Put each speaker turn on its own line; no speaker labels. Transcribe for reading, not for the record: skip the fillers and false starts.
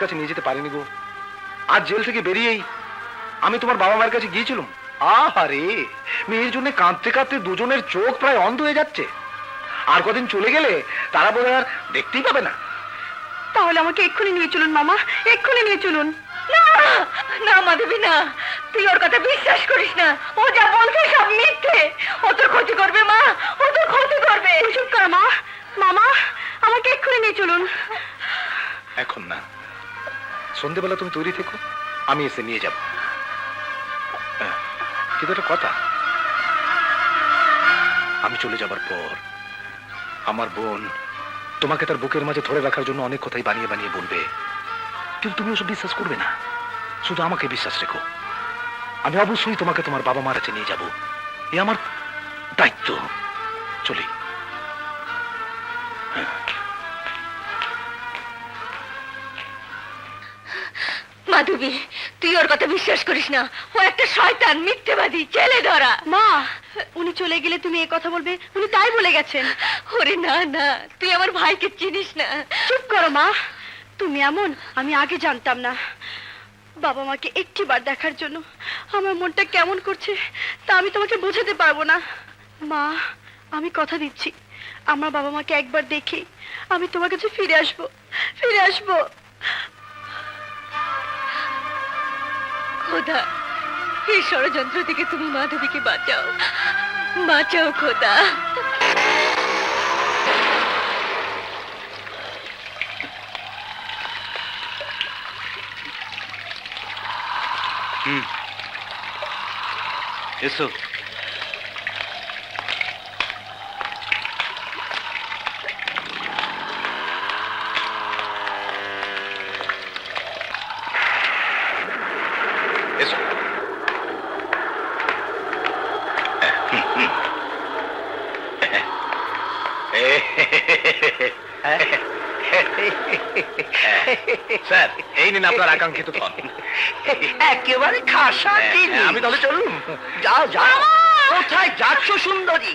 মায়ের কাছে নিয়ে যেতে পারিনি গো। আজ জেল থেকে বেরিয়েই আমি তোমার বাবা মায়ের কাছে গিয়েছিলাম। আরে মেয়ের জন্য কাঁদতে কাঁদতে দুজনের চোখ প্রায় অন্ধ হয়ে যাচ্ছে। আর কদিন চলে গেলে তারা বোধহয় আর দেখতেই পাবে না।
তাহলে আমাকে এক্ষুনি নিয়ে চলুন মামা, এক্ষুনি নিয়ে চলুন।
না না মাধবী না, তুই ওর কথা বিশ্বাস করিস না। ও যা বলছে সব মিথ্যে। ও তোর ক্ষতি করবে মা, ও তোর ক্ষতি করবে।
চুপ কর মা। মামা আমাকে এক্ষুনি নিয়ে চলুন।
এখন না, সন্ধ্যেবেলা তুমি তৈরি থেকো, আমি এসে নিয়ে যাব। কিন্তু একটা কথা, আমি চলে যাবার পর আমার বোন তোমাকে তার বুকের মাঝে ধরে রাখার জন্য অনেক কথাই বানিয়ে বানিয়ে বলবে, কিন্তু তুমি ওসব বিশ্বাস করবে না। শুধু আমাকে বিশ্বাস রেখো, আমি অবশ্যই তোমাকে তোমার বাবা মার কাছে নিয়ে যাব। এ আমার দায়িত্ব। চলি।
মাধবী, তুই ওর কথা বিশ্বাস করিস না। ও একটা শয়তান, মিথ্যেবাদী, ছেলে ধরা।
মা, উনি চলে গেলে তুমি এ কথা বলবে, উনি তাই বলে গেছেন।
ওরে না না, তুই আমার ভাইকে চিনিস না।
চুপ করো মা, তুমি এমন আমি আগে জানতাম না। বাবা মাকে একটিবার দেখার জন্য আমার মনটা কেমন করছে তা আমি তোমাকে বোঝাতে পারবো না। মা, আমি কথা দিচ্ছি, আমার বাবা মাকে একবার দেখে আমি তোমার কাছে ফিরে আসবো, ফিরে আসবো।
খোদা, এই ষড়যন্ত্র থেকে তুমি মাধবীকে বাঁচাও, বাঁচাও খোদা।
এসো। এসো। স্যার, এই নিন আপনার আকাঙ্ক্ষিত ফল।
একেবারে খাসা জিনিস।
আমি তাহলে চলুন।
যাও যাও। কোথায় যাচ্ছ সুন্দরী?